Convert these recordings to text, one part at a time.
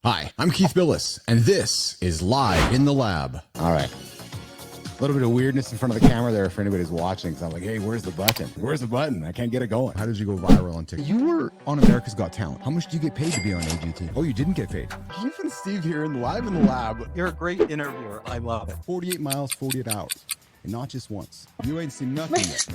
Hi, I'm Keith Bilous, and this is Live in the Lab. All right. A little bit of weirdness in front of the camera there for anybody who's watching. So I'm like, hey, where's the button? Where's the button? I can't get it going. How did you go viral on TikTok? You were on America's Got Talent. How much do you get paid to be on AGT? Oh, you didn't get paid. Keith and Steve here in Live in the Lab. You're a great interviewer. I love it. 48 miles, 48 hours. And not just once. You ain't seen nothing yet.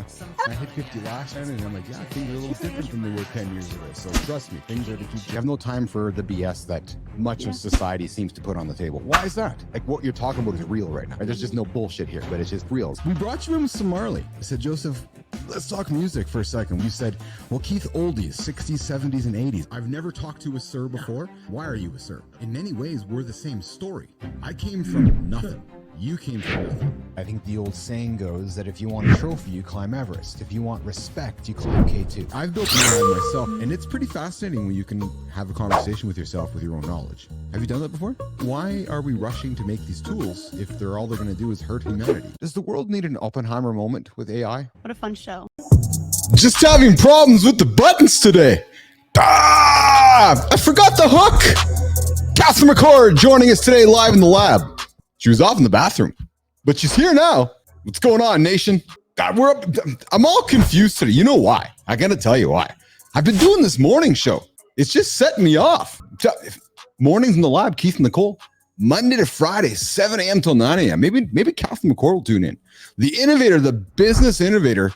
I hit 50 last time, and I'm like, yeah, things are a little different than they were 10 years ago. So trust me, things are to keep. You have no time for the BS that much of society seems to put on the table. Why is that? Like, what you're talking about is real right now. There's just no bullshit here, but it's just real. We brought you in with some Marley. I said, Joseph, let's talk music for a second. You said, well, Keith, oldies, 60s, 70s, and 80s. I've never talked to a sir before. Why are you a sir? In many ways, we're the same story. I came from nothing. You came from nothing. I think the old saying goes that if you want a trophy, you climb Everest. If you want respect, you climb K2. I've built an AI myself, and it's pretty fascinating when you can have a conversation with yourself with your own knowledge. Have you done that before? Why are we rushing to make these tools if all they're going to do is hurt humanity? Does the world need an Oppenheimer moment with AI? What a fun show. Just having problems with the buttons today. I forgot the hook. Catherine McCord joining us today live in the lab. She was off in the bathroom, but she's here now. What's going on, nation? God, we're up. I'm all confused today. You know why? I got to tell you why. I've been doing this morning show. It's just setting me off. Mornings in the lab, Keith and Nicole, Monday to Friday, 7 a.m. till 9 a.m. Maybe Catherine McCord will tune in. The Innovator, the business innovator.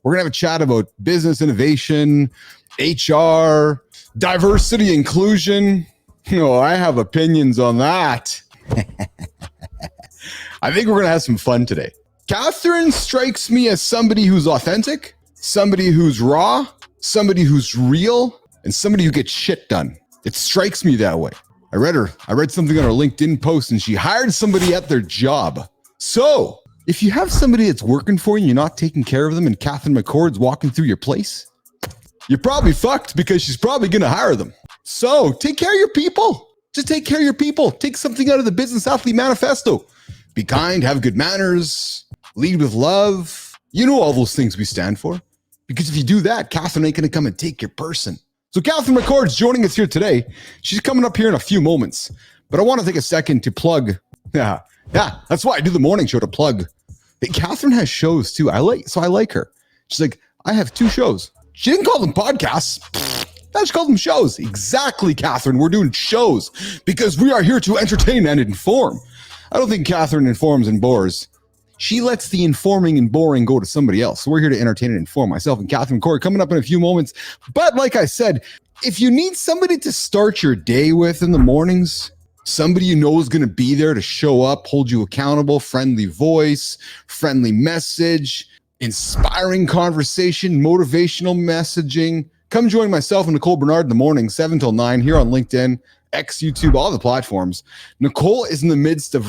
We're going to have a chat about business innovation, HR, diversity, inclusion. Oh, I have opinions on that. I think we're going to have some fun today. Catherine strikes me as somebody who's authentic, somebody who's raw, somebody who's real, and somebody who gets shit done. It strikes me that way. I read something on her LinkedIn post, and she hired somebody at their job. So if you have somebody that's working for you and you're not taking care of them, and Catherine McCord's walking through your place, you're probably fucked because she's probably going to hire them. So take care of your people. Just take care of your people. Take something out of the Business Athlete Manifesto. Be kind, have good manners, lead with love. You know all those things we stand for. Because if you do that, Catherine ain't going to come and take your person. So Catherine McCord's joining us here today. She's coming up here in a few moments. But I want to take a second to plug. Yeah, that's why I do the morning show, to plug. Hey, Catherine has shows too. I like her. She's like, I have 2 shows. She didn't call them podcasts. She called them shows. Exactly, Catherine. We're doing shows because we are here to entertain and inform. I don't think Catherine informs and bores. She lets the informing and boring go to somebody else. So we're here to entertain and inform. Myself and Catherine McCord coming up in a few moments. But like I said, if you need somebody to start your day with in the mornings, somebody you know is going to be there to show up, hold you accountable, friendly voice, friendly message, inspiring conversation, motivational messaging, come join myself and Nicole Bernard in the morning, 7 till 9 here on LinkedIn, X, YouTube, all the platforms. Nicole is in the midst of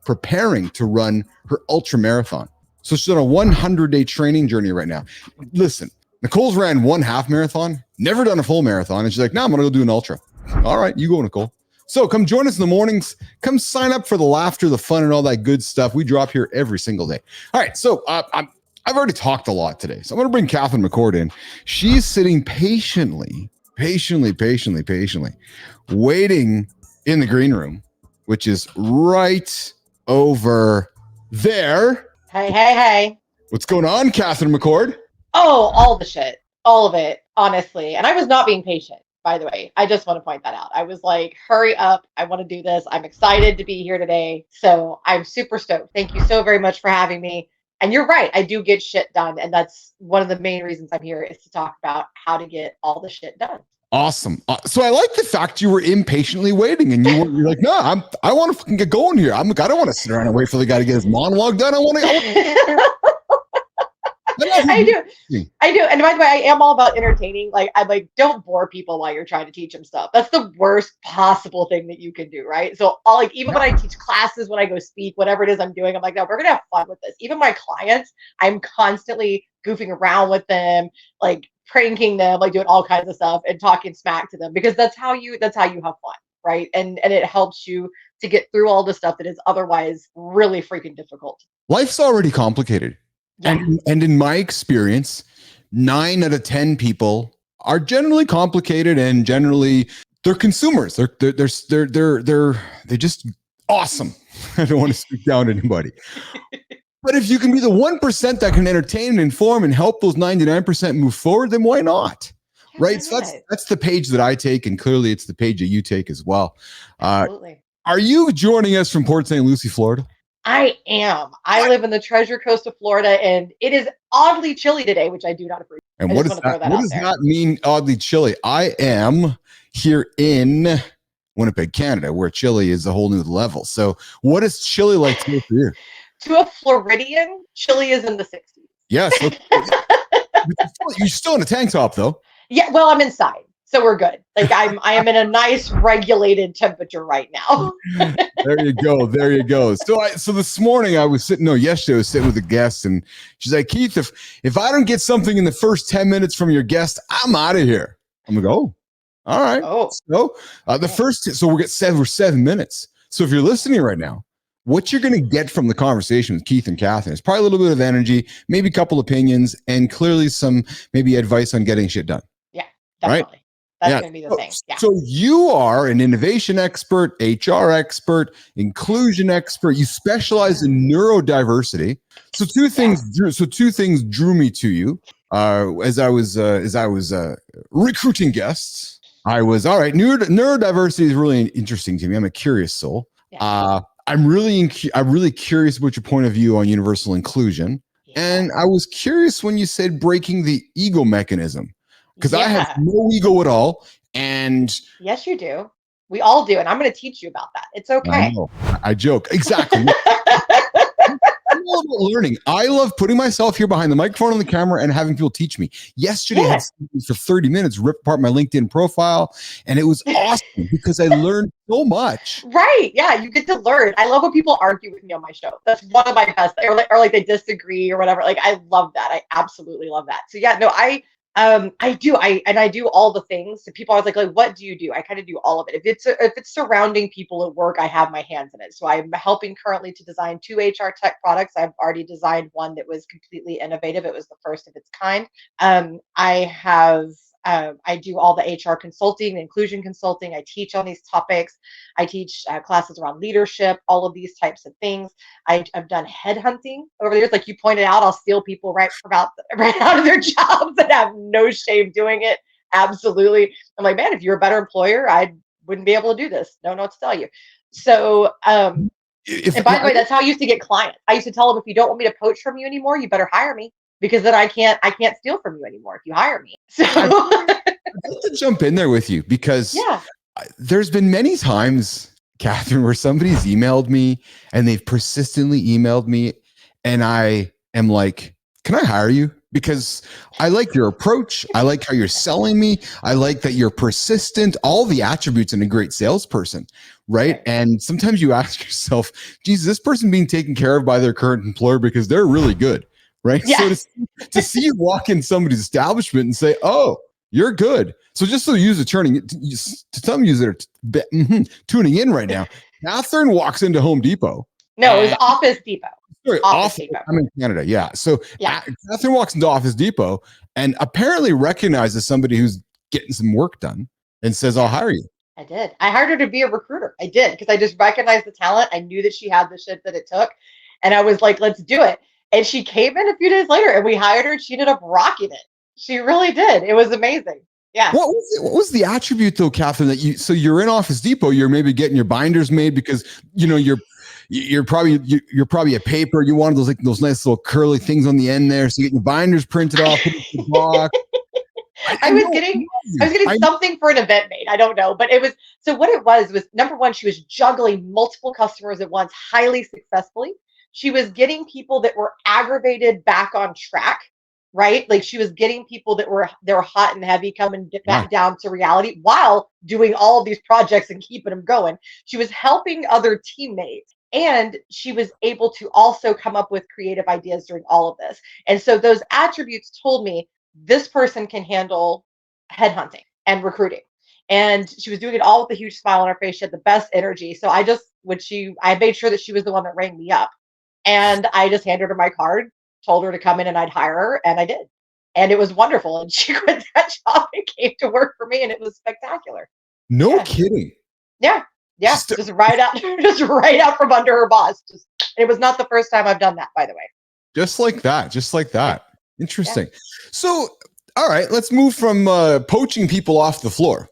preparing to run her ultra marathon. So she's on a 100-day training journey right now. Listen, Nicole's ran 1 half marathon, never done a full marathon. And she's like, no, I'm going to go do an ultra. All right, you go, Nicole. So come join us in the mornings. Come sign up for the laughter, the fun, and all that good stuff. We drop here every single day. All right, so I've already talked a lot today, so I'm going to bring Catherine McCord in. She's sitting patiently, waiting in the green room, which is right over there. Hey. What's going on, Catherine McCord? Oh, all the shit. All of it, honestly. And I was not being patient, by the way. I just want to point that out. I was like, hurry up. I want to do this. I'm excited to be here today. So I'm super stoked. Thank you so very much for having me. And you're right, I do get shit done. And that's one of the main reasons I'm here, is to talk about how to get all the shit done. Awesome. So I like the fact you were impatiently waiting and you're like, no, I want to fucking get going here. I don't want to sit around and wait for the guy to get his monologue done. I do. And by the way, I am all about entertaining. I'm like, don't bore people while you're trying to teach them stuff. That's the worst possible thing that you can do, right? So even when I teach classes, when I go speak, whatever it is I'm doing, I'm like, no, we're going to have fun with this. Even my clients, I'm constantly goofing around with them, like pranking them, like doing all kinds of stuff and talking smack to them, because that's how you have fun, right? And it helps you to get through all the stuff that is otherwise really freaking difficult. Life's already complicated. Yeah. And in my experience, 9 out of 10 people are generally complicated and generally they're consumers. They're just awesome. I don't want to speak down to anybody. But if you can be the 1% that can entertain and inform and help those 99% move forward, then why not? Yeah, Right. why So not? that's the page that I take, and clearly it's the page that you take as well. Absolutely. Are you joining us from Port St. Lucie, Florida? I am. I live in the Treasure Coast of Florida, and it is oddly chilly today, which I do not appreciate. And I what just does want to throw that, that what out does there. that mean, oddly chilly? I am here in Winnipeg, Canada, where chilly is a whole new level. So what is chilly like today for you? To a Floridian, chilly is in the 60s. Yes. Okay. You're still in a tank top, though. Yeah, well, I'm inside, so we're good. Like I am in a nice regulated temperature right now. There you go. There you go. So this morning yesterday I was sitting with a guest, and she's like, Keith, if I don't get something in the first 10 minutes from your guest, I'm out of here. I'm like, oh, all right. Oh. So we're 7 minutes. So if you're listening right now, what you're going to get from the conversation with Keith and Catherine is probably a little bit of energy, maybe a couple opinions, and clearly some maybe advice on getting shit done. Yeah, definitely. Right? That's going to be the thing. Yeah. So you are an innovation expert, HR expert, inclusion expert. You specialize in neurodiversity. So two things drew me to you. As I was recruiting guests, I was all right. Neurodiversity is really interesting to me. I'm a curious soul. Yeah. I'm really curious about your point of view on universal inclusion. Yeah. And I was curious when you said breaking the ego mechanism, because I have no ego at all. And yes, you do. We all do. And I'm going to teach you about that. It's okay. I joke. Exactly. I'm all about learning. I love putting myself here behind the microphone and the camera and having people teach me. Yesterday, I had somebody for 30 minutes rip apart my LinkedIn profile, and it was awesome because I learned so much. Right. Yeah, you get to learn. I love when people argue with me on my show. That's one of my best, or like they disagree or whatever. Like I love that. I absolutely love that. So yeah, no, I do. I do all the things. So people are like, what do you do? I kind of do all of it. If it's surrounding people at work, I have my hands in it. So I'm helping currently to design 2 HR tech products. I've already designed one that was completely innovative. It was the first of its kind. I do all the HR consulting, inclusion consulting. I teach on these topics. I teach classes around leadership, all of these types of things. I've done headhunting over the years. Like you pointed out, I'll steal people right out of their jobs and have no shame doing it. Absolutely. I'm like, man, if you're a better employer, I wouldn't be able to do this. Don't know what to tell you. So, and by the way, that's how I used to get clients. I used to tell them, if you don't want me to poach from you anymore, you better hire me, because then I can't steal from you anymore if you hire me. So I'd like to jump in there with you, because there's been many times, Catherine, where somebody's emailed me and they've persistently emailed me, and I am like, can I hire you? Because I like your approach. I like how you're selling me. I like that you're persistent, all the attributes in a great salesperson, right? And sometimes you ask yourself, geez, is this person being taken care of by their current employer because they're really good, right? Yeah. So to see you walk in somebody's establishment and say, oh, you're good. So just so users to some users that are tuning in right now, Catherine walks into Home Depot. No, it was Office Depot. Sorry, Office Depot. I'm in Canada. Yeah. So Catherine walks into Office Depot and apparently recognizes somebody who's getting some work done and says, I'll hire you. I did. I hired her to be a recruiter. I did, because I just recognized the talent. I knew that she had the shit that it took. And I was like, let's do it. And she came in a few days later and we hired her. And she ended up rocking it. She really did. It was amazing. Yeah. What was the attribute though, Catherine, that you're in Office Depot, you're maybe getting your binders made because, you're probably a paper. You wanted those nice little curly things on the end there. So you get your binders printed off. I was getting something for an event made. I don't know, but what it was number one, she was juggling multiple customers at once, highly successfully. She was getting people that were aggravated back on track, right? Like she was getting people that were hot and heavy coming back down to reality while doing all of these projects and keeping them going. She was helping other teammates. And she was able to also come up with creative ideas during all of this. And so those attributes told me this person can handle headhunting and recruiting. And she was doing it all with a huge smile on her face. She had the best energy. So I made sure that she was the one that rang me up. And I just handed her my card, told her to come in and I'd hire her. And I did. And it was wonderful. And she quit that job and came to work for me. And it was spectacular. No Yeah. kidding. Yeah. Just- Just right out, just right out from under her boss. It was not the first time I've done that, by the way. Just like that. Just like that. Interesting. Yeah. So, all right, let's move from poaching people off the floor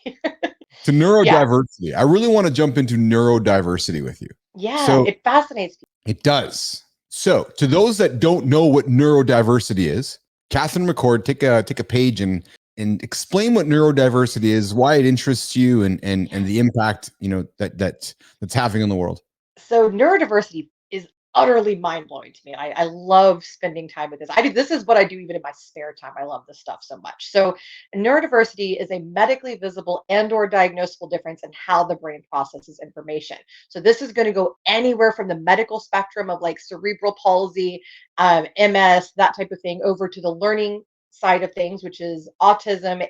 to neurodiversity. I really want to jump into neurodiversity with you. Yeah, So it fascinates me. it does. So, to those that don't know what neurodiversity is, Catherine McCord, take a page and explain what neurodiversity is, why it interests you, and the impact that's having on the world. So neurodiversity is utterly mind-blowing to me. I love spending time with this. This is what I do even in my spare time. I love this stuff so much. So neurodiversity is a medically visible and or diagnosable difference in how the brain processes information. So this is going to go anywhere from the medical spectrum of like cerebral palsy, MS, that type of thing, over to the learning side of things, which is autism,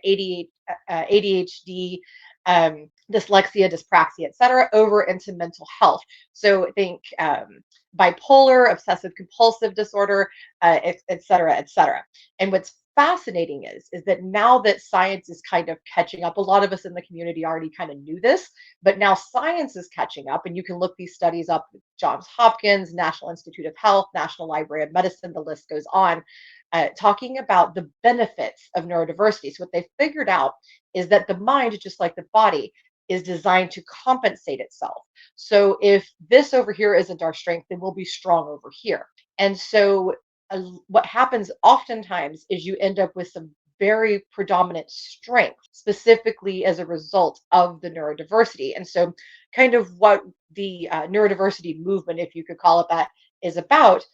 ADHD, dyslexia, dyspraxia, etc., over into mental health. So think bipolar, obsessive compulsive disorder, et cetera, et cetera. And what's fascinating is that now that science is kind of catching up, a lot of us in the community already kind of knew this, but now science is catching up, and you can look these studies up with Johns Hopkins, National Institute of Health, National Library of Medicine, the list goes on, talking about the benefits of neurodiversity. So what they figured out is that the mind, just like the body, is designed to compensate itself. So if this over here isn't our strength, then we'll be strong over here. And so what happens oftentimes is you end up with some very predominant strength, specifically as a result of the neurodiversity. And so kind of what the neurodiversity movement, if you could call it that, is about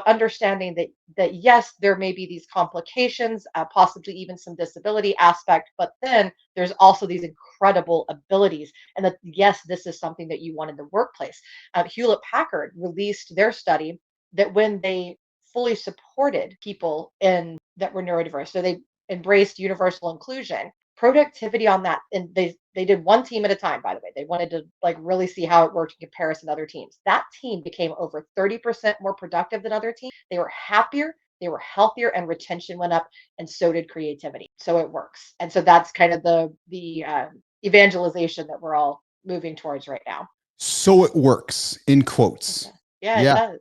understanding that yes, there may be these complications, possibly even some disability aspect, but then there's also these incredible abilities, and that yes, this is something that you want in the workplace. Hewlett Packard released their study that when they fully supported people that were neurodiverse, so they embraced universal inclusion, productivity on that, and they did one team at a time, by the way. They wanted to like really see how it worked in comparison to other teams. That team became over 30% more productive than other teams. They were happier, they were healthier, and retention went up, and so did creativity. So it works. And so that's kind of the evangelization that we're all moving towards right now. So it works, in quotes. Yeah, it does.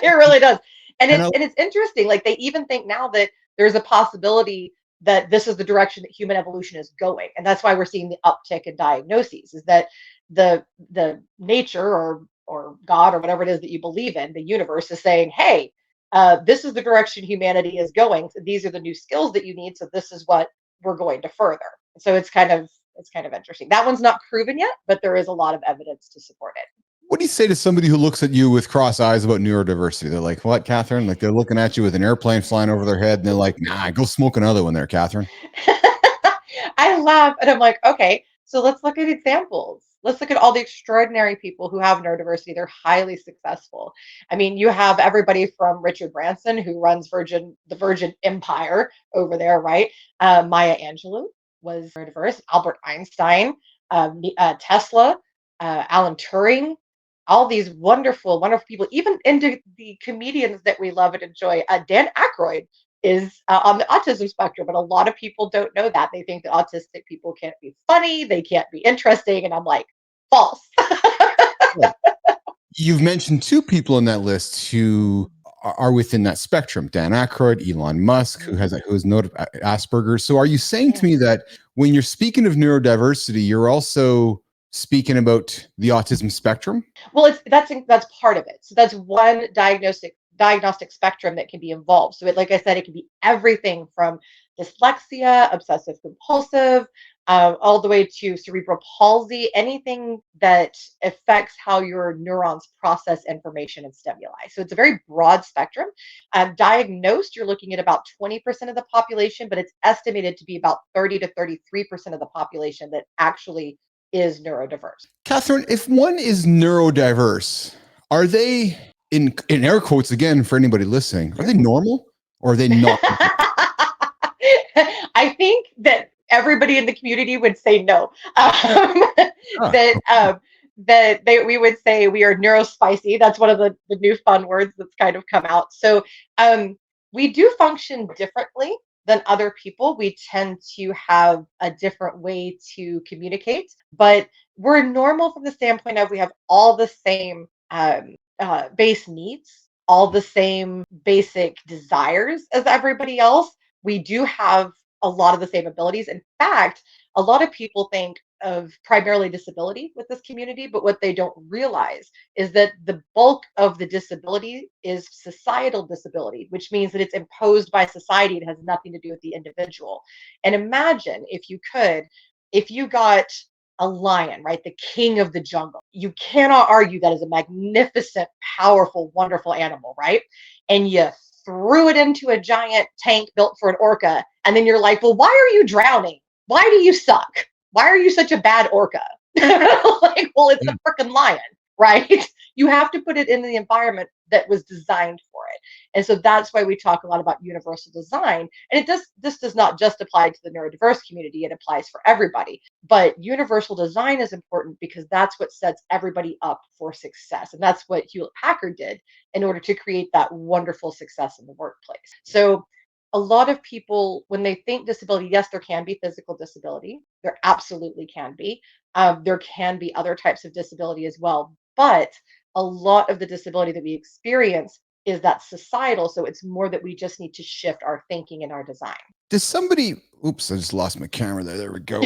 It really does. And it's interesting. Like they even think now that there's a possibility that this is the direction that human evolution is going, and that's why we're seeing the uptick in diagnoses. Is that the nature or God or whatever it is that you believe in, the universe is saying, hey, this is the direction humanity is going. So these are the new skills that you need. So this is what we're going to further. So it's kind of interesting. That one's not proven yet, but there is a lot of evidence to support it. What do you say to somebody who looks at you with cross eyes about neurodiversity? They're like, what, Catherine? Like they're looking at you with an airplane flying over their head, and they're like, nah, go smoke another one there, Catherine. I laugh and I'm like, okay, so let's look at examples. Let's look at all the extraordinary people who have neurodiversity. They're highly successful. I mean, you have everybody from Richard Branson, who runs the Virgin Empire over there, right? Maya Angelou was neurodiverse. Albert Einstein, Tesla, Alan Turing, all these wonderful, wonderful people, even into the comedians that we love and enjoy. Dan Aykroyd is on the autism spectrum, but a lot of people don't know that. They think that autistic people can't be funny, they can't be interesting, and I'm like, false. You've mentioned two people on that list who are within that spectrum: Dan Aykroyd, Elon Musk, who has Asperger's. So, are you saying to me that when you're speaking of neurodiversity, you're also speaking about the autism spectrum? Well, that's part of it. So that's one diagnostic spectrum that can be involved. So like I said, it can be everything from dyslexia, obsessive compulsive, all the way to cerebral palsy, anything that affects how your neurons process information and stimuli. So it's a very broad spectrum. Diagnosed, you're looking at about 20% of the population, but it's estimated to be about 30 to 33% of the population that actually is neurodiverse. Catherine, if one is neurodiverse, are they, in air quotes again for anybody listening, are they normal or are they not? I think that everybody in the community would say no. We would say we are neurospicy. That's one of the new fun words that's kind of come out. So we do function differently than other people. We tend to have a different way to communicate, but we're normal from the standpoint of we have all the same base needs, all the same basic desires as everybody else. We do have a lot of the same abilities. In fact, a lot of people think of primarily disability with this community, but what they don't realize is that the bulk of the disability is societal disability, which means that it's imposed by society. It has nothing to do with the individual. And imagine if you could, if you got a lion, right, the king of the jungle, you cannot argue that is a magnificent, powerful, wonderful animal, right? And you threw it into a giant tank built for an orca, and then you're like, well, why are you drowning? Why do you suck? Why are you such a bad orca? Like, well, it's a freaking lion, right? You have to put it in the environment that was designed for it. And so that's why we talk a lot about universal design. And this does not just apply to the neurodiverse community, it applies for everybody. But universal design is important because that's what sets everybody up for success. And that's what Hewlett Packard did in order to create that wonderful success in the workplace. So a lot of people, when they think disability, yes, there can be physical disability. There absolutely can be. There can be other types of disability as well. But a lot of the disability that we experience is that societal. So it's more that we just need to shift our thinking and our design. Does somebody, oops, I just lost my camera there. There we go.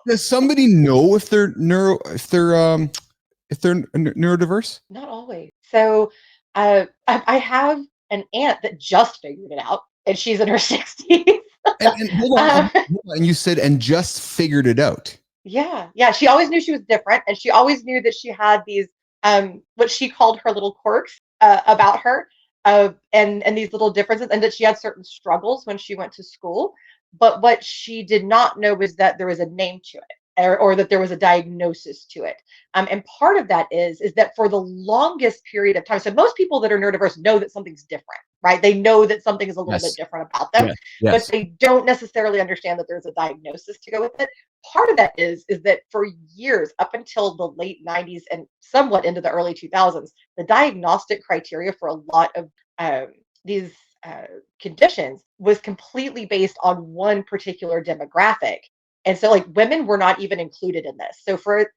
Does somebody know if they're neurodiverse? Not always. So I have an aunt that just figured it out, and she's in her 60s. And hold on, and you said, and just figured it out. Yeah. She always knew she was different, and she always knew that she had these, what she called her little quirks about her, and these little differences, and that she had certain struggles when she went to school. But what she did not know was that there was a name to it, or that there was a diagnosis to it. And part of that is that for the longest period of time, so most people that are neurodiverse know that something's different, right? They know that something is a little bit different about them, but they don't necessarily understand that there's a diagnosis to go with it. Part of that is that for years, up until the late 90s and somewhat into the early 2000s, the diagnostic criteria for a lot of these conditions was completely based on one particular demographic. And so like women were not even included in this. So for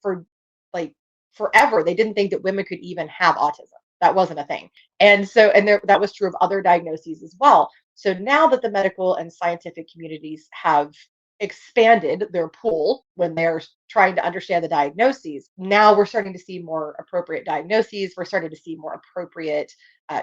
like forever, they didn't think that women could even have autism. That wasn't a thing. And so, that was true of other diagnoses as well. So now that the medical and scientific communities have expanded their pool when they're trying to understand the diagnoses, now we're starting to see more appropriate diagnoses. We're starting to see more appropriate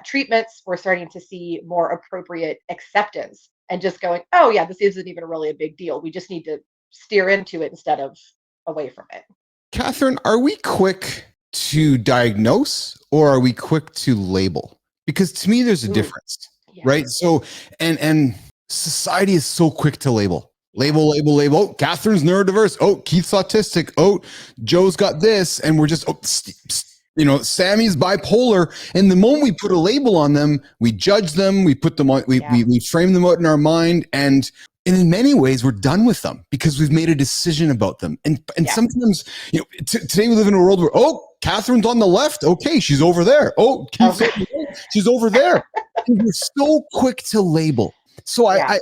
treatments. We're starting to see more appropriate acceptance and just going, oh yeah, this isn't even really a big deal. We just need to steer into it instead of away from it. Catherine, are we quick to diagnose or are we quick to label? Because to me, there's a difference, right? So, and society is so quick to label. Label. Oh, Catherine's neurodiverse. Oh, Keith's autistic. Oh, Joe's got this. And we're just, Sammy's bipolar. And the moment we put a label on them, we judge them, we put them on, we frame them out in our mind. And in many ways, we're done with them because we've made a decision about them. And sometimes, today we live in a world where, oh, Catherine's on the left. Okay, she's over there. Oh, Keith's over there. She's over there. And we're so quick to label. So I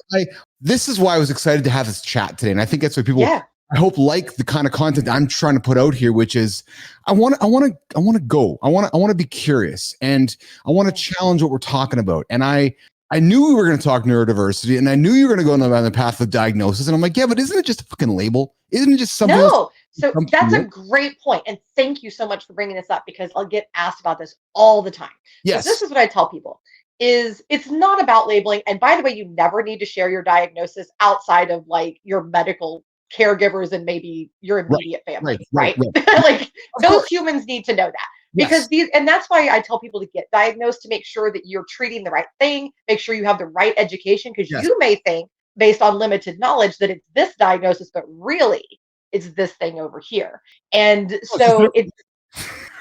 this is why I was excited to have this chat today. And I think that's why people, I hope, like the kind of content I'm trying to put out here, which is I want to be curious, and I want to challenge what we're talking about. And I knew we were going to talk neurodiversity, and I knew you were going to go down the path of diagnosis. And I'm like, yeah, but isn't it just a fucking label? Isn't it just something? No. So that's a great point. And thank you so much for bringing this up, because I'll get asked about this all the time. Yes. So this is what I tell people. Is it's not about labeling. And by the way, you never need to share your diagnosis outside of like your medical caregivers and maybe your immediate family, right? Like those humans need to know that, because and that's why I tell people to get diagnosed, to make sure that you're treating the right thing, make sure you have the right education, because you may think based on limited knowledge that it's this diagnosis, but really it's this thing over here. And so it's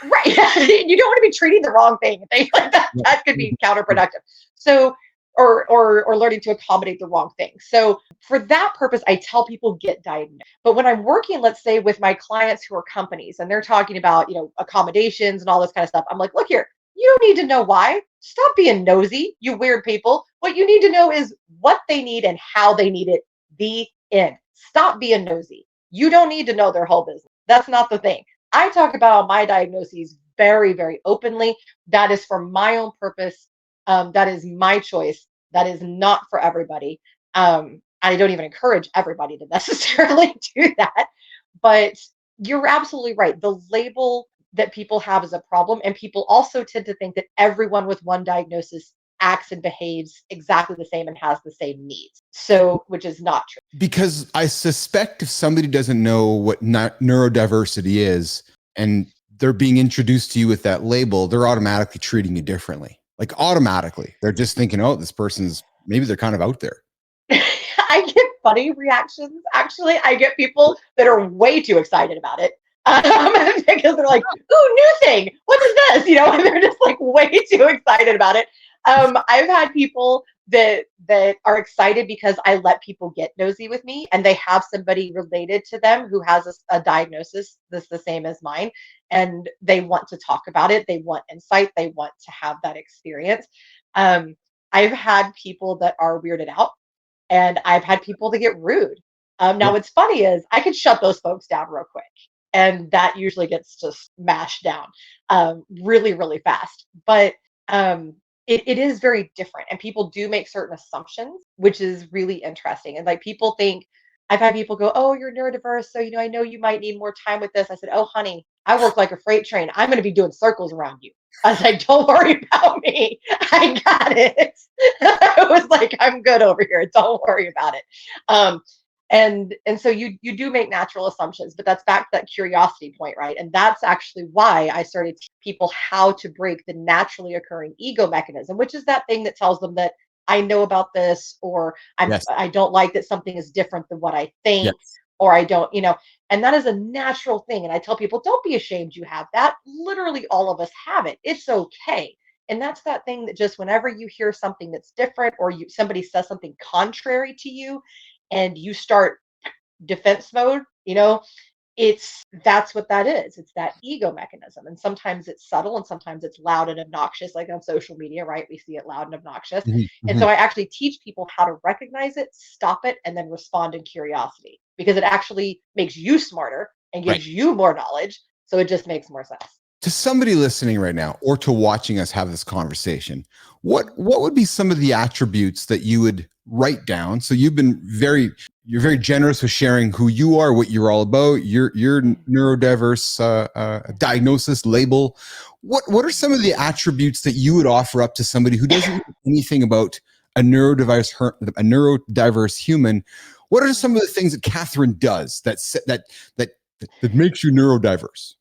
right. You don't want to be treating the wrong thing. Things like that. That could be counterproductive. So, or learning to accommodate the wrong thing. So for that purpose, I tell people get diagnosed. But when I'm working, let's say with my clients who are companies and they're talking about, accommodations and all this kind of stuff, I'm like, look here, You don't need to know why. Stop being nosy, you weird people. What you need to know is what they need and how they need it. The end. Stop being nosy. You don't need to know their whole business. That's not the thing. I talk about my diagnoses very, very openly. That is for my own purpose. That is my choice. That is not for everybody. I don't even encourage everybody to necessarily do that. But you're absolutely right. The label that people have is a problem. And people also tend to think that everyone with one diagnosis acts and behaves exactly the same and has the same needs. So, which is not true. Because I suspect if somebody doesn't know what neurodiversity is and they're being introduced to you with that label, they're automatically treating you differently. Like automatically. They're just thinking, oh, this person's, maybe they're kind of out there. I get funny reactions. Actually, I get people that are way too excited about it. Because they're like, ooh, new thing. What is this? You know, and they're just like way too excited about it. I've had people that are excited because I let people get nosy with me and they have somebody related to them who has a diagnosis that's the same as mine. And they want to talk about it. They want insight. They want to have that experience. I've had people that are weirded out. And I've had people that get rude. Now, what's funny is I can shut those folks down real quick. And that usually gets just mashed down really, really fast. But it is very different. And people do make certain assumptions, which is really interesting. And like people think, I've had people go, oh, you're neurodiverse. So, you know, I know you might need more time with this. I said, oh, honey, I work like a freight train. I'm going to be doing circles around you. I was like, don't worry about me. I got it. I was like, I'm good over here. Don't worry about it. And so you do make natural assumptions, but that's back to that curiosity point, right? And that's actually why I started teaching people how to break the naturally occurring ego mechanism, which is that thing that tells them that I know about this, or I don't like that something is different than what I think, or I don't, you know, and that is a natural thing. And I tell people, don't be ashamed you have that. Literally all of us have it. It's okay. And that's that thing that just whenever you hear something that's different or somebody says something contrary to you and you start defense mode, you know, that's what that is. It's that ego mechanism. And sometimes it's subtle and sometimes it's loud and obnoxious, like on social media, right? We see it loud and obnoxious. And so I actually teach people how to recognize it, stop it, and then respond in curiosity because it actually makes you smarter and gives you more knowledge. So it just makes more sense. To somebody listening right now or to watching us have this conversation, what would be some of the attributes that you would write down? So you're very generous with sharing who you are, what you're all about, your neurodiverse diagnosis label. What are some of the attributes that you would offer up to somebody who doesn't know anything about a neurodiverse human? What are some of the things that Catherine does that makes you neurodiverse?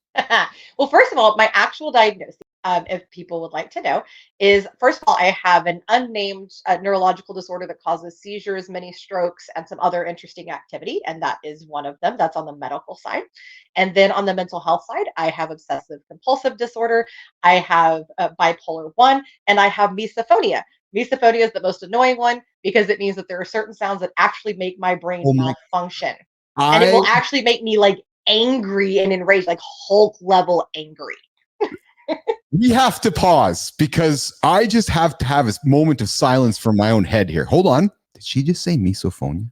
Well, first of all, my actual diagnosis, if people would like to know, is first of all, I have an unnamed neurological disorder that causes seizures, many strokes, and some other interesting activity. And that is one of them. That's on the medical side. And then on the mental health side, I have obsessive compulsive disorder. I have bipolar 1, and I have misophonia. Misophonia is the most annoying one because it means that there are certain sounds that actually make my brain malfunction. And it will actually make me like angry and enraged, like Hulk level angry. We have to pause because I just have to have a moment of silence for my own head here. Hold on. Did she just say misophonia?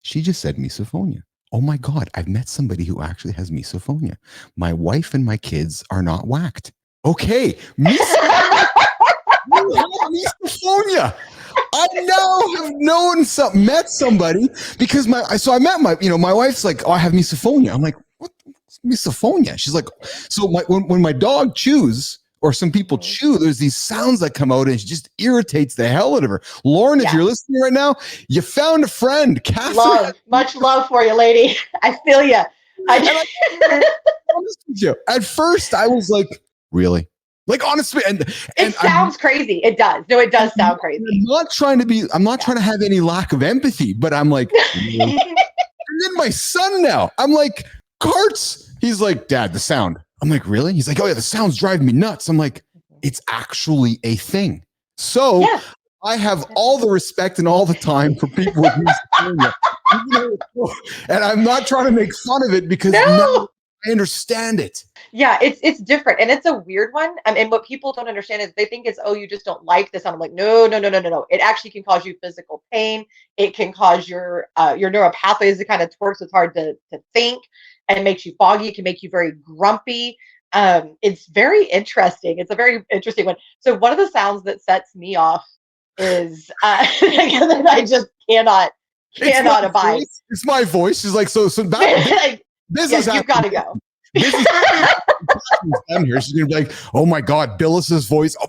She just said misophonia. Oh my God. I've met somebody who actually has misophonia. My wife and my kids are not whacked. Okay. Misophonia. I now have met somebody because I met my wife's like, oh, I have misophonia. I'm like, what? Misophonia? She's like, so when my dog chews or some people chew, there's these sounds that come out and it just irritates the hell out of her. Lauren, if you're listening right now, you found a friend. Catherine. Much love for you, lady. I feel you. At first I was like, really? Like honestly, and it sounds crazy. It does. No, it does sound crazy. I'm not trying to have any lack of empathy, but I'm like, really? And then my son now, I'm like, carts. He's like, Dad, the sound. I'm like, really? He's like, oh yeah, the sound's driving me nuts. I'm like, it's actually a thing. So I have all the respect and all the time for people with misophonia. And I'm not trying to make fun of it because now I understand it. Yeah, it's different, and it's a weird one. And what people don't understand is they think it's, oh, you just don't like this. And I'm like, no, no, no, no, no, no. It actually can cause you physical pain. It can cause your neural pathways to kind of twerk, so it's hard to think, and it makes you foggy. It can make you very grumpy. It's very interesting. It's a very interesting one. So one of the sounds that sets me off is that I just cannot abide. It's my voice. It's like so that this Yeah, is you've got to go. This is down here. She's gonna be like, "Oh my God, Bilous's voice! Oh,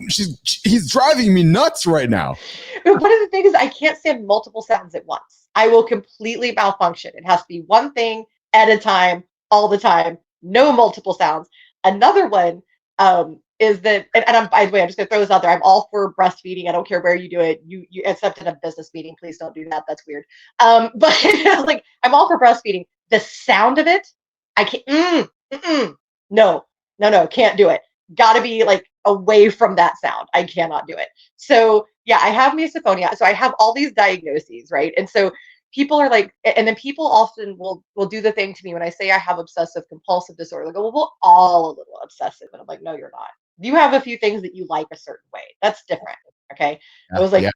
he's driving me nuts right now." But one of the things is I can't stand multiple sounds at once. I will completely malfunction. It has to be one thing at a time, all the time. No multiple sounds. Another one is that, and I'm, by the way, I'm just gonna throw this out there. I'm all for breastfeeding. I don't care where you do it. You except in a business meeting, please don't do that. That's weird. But like, I'm all for breastfeeding. The sound of it, I can't. No, can't do it. Got to be like away from that sound. I cannot do it. So yeah, I have misophonia. So I have all these diagnoses, right? And so people are like, and then people often will do the thing to me when I say I have obsessive compulsive disorder. They go, well, we're all a little obsessive. And I'm like, no, you're not. You have a few things that you like a certain way. That's different. Okay. I was like,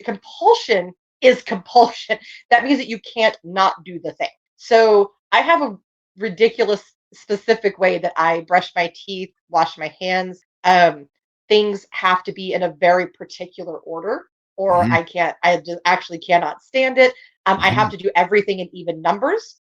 compulsion is compulsion. That means that you can't not do the thing. So I have a ridiculous specific way that I brush my teeth, wash my hands. Things have to be in a very particular order, or I just actually cannot stand it. I have to do everything in even numbers,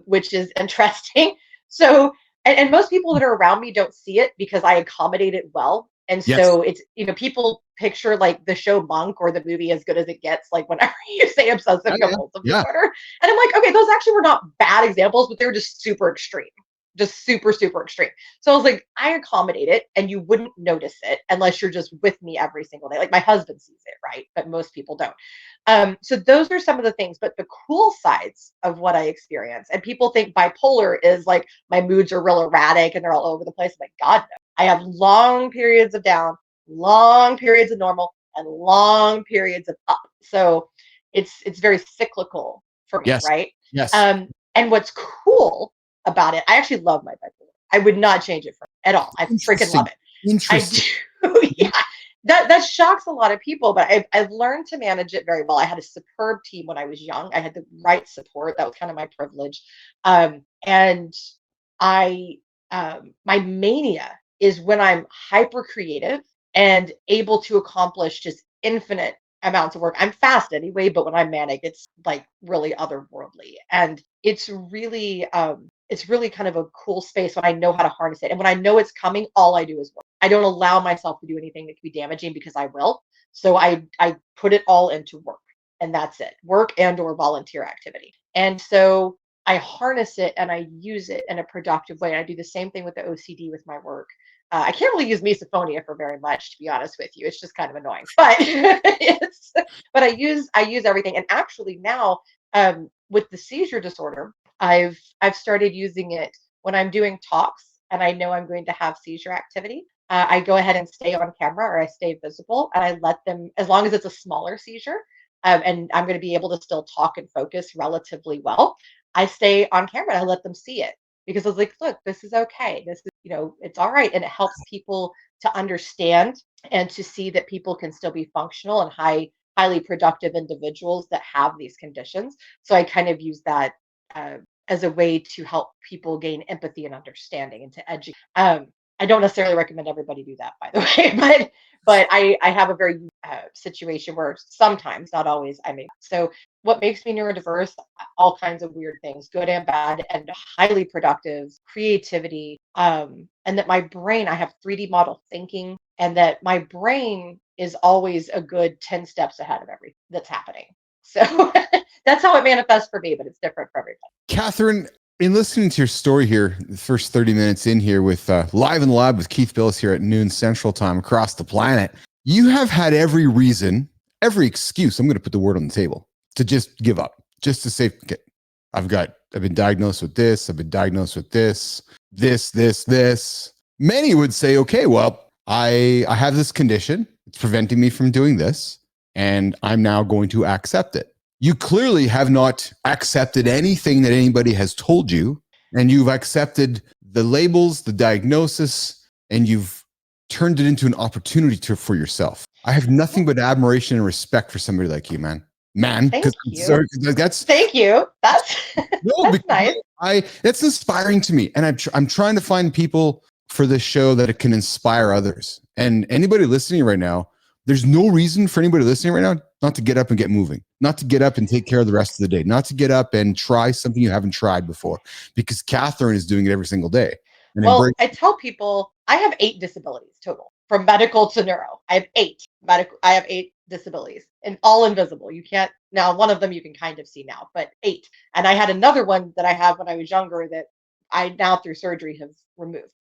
which is interesting. So, and most people that are around me don't see it because I accommodate it well. And so it's, people picture like the show Monk or the movie As Good as It Gets, like whenever you say obsessive compulsive disorder. And I'm like, okay, those actually were not bad examples, but they were just super extreme, just super, super extreme. So I was like, I accommodate it and you wouldn't notice it unless you're just with me every single day. Like my husband sees it, right? But most people don't. So those are some of the things, but the cool sides of what I experience, and people think bipolar is like my moods are real erratic and they're all over the place. I'm like, God, no. I have long periods of down, long periods of normal, and long periods of up. So it's very cyclical for me, right? Yes. And what's cool about it, I actually love my bipolar. I would not change it at all. I freaking love it. Interesting. I do. Yeah. That shocks a lot of people, but I've learned to manage it very well. I had a superb team when I was young. I had the right support. That was kind of my privilege. And I my mania is when I'm hyper creative and able to accomplish just infinite amounts of work. I'm fast anyway, but when I'm manic, it's like really otherworldly. And it's really kind of a cool space when I know how to harness it. And when I know it's coming, all I do is work. I don't allow myself to do anything that could be damaging because I will. So I put it all into work, and that's it. Work and or volunteer activity. And so I harness it and I use it in a productive way. I do the same thing with the OCD with my work. I can't really use misophonia for very much, to be honest with you. It's just kind of annoying, but but I use everything. And actually now, with the seizure disorder, I've started using it when I'm doing talks and I know I'm going to have seizure activity. I go ahead and stay on camera, or I stay visible, and I let them, as long as it's a smaller seizure, and I'm going to be able to still talk and focus relatively well, I stay on camera and I let them see it. Because I was like, look, this is okay. This is, it's all right. And it helps people to understand and to see that people can still be functional and highly productive individuals that have these conditions. So I kind of use that as a way to help people gain empathy and understanding and to educate. I don't necessarily recommend everybody do that, by the way, but I have a very situation where sometimes, not always, I mean, so what makes me neurodiverse, all kinds of weird things, good and bad, and highly productive, creativity, and that my brain, I have 3D model thinking, and that my brain is always a good 10 steps ahead of everything that's happening. So that's how it manifests for me, but it's different for everybody. Catherine, in listening to your story here, the first 30 minutes in here with Live in the Lab with Keith Bilous here at noon Central Time across the planet, you have had every reason, every excuse, I'm going to put the word on the table, to just give up, just to say, okay, I've been diagnosed with this, I've been diagnosed with this. Many would say, okay, well, I have this condition, it's preventing me from doing this, and I'm now going to accept it. You clearly have not accepted anything that anybody has told you. and you've accepted the labels, the diagnosis, and you've turned it into an opportunity for yourself. I have nothing but admiration and respect for somebody like you, man. Thank you. That's Thank you. That's no, that's nice. That's inspiring to me, and I'm trying to find people for this show that it can inspire others. And anybody listening right now, there's no reason for anybody listening right now not to get up and get moving, not to get up and take care of the rest of the day, not to get up and try something you haven't tried before, because Catherine is doing it every single day. And Well, I tell people I have 8 disabilities total, from medical to neuro. I have 8 medical. I have 8 disabilities, and all invisible. You can't now. One of them you can kind of see now, but 8. And I had another one that I had when I was younger that I now through surgery have removed.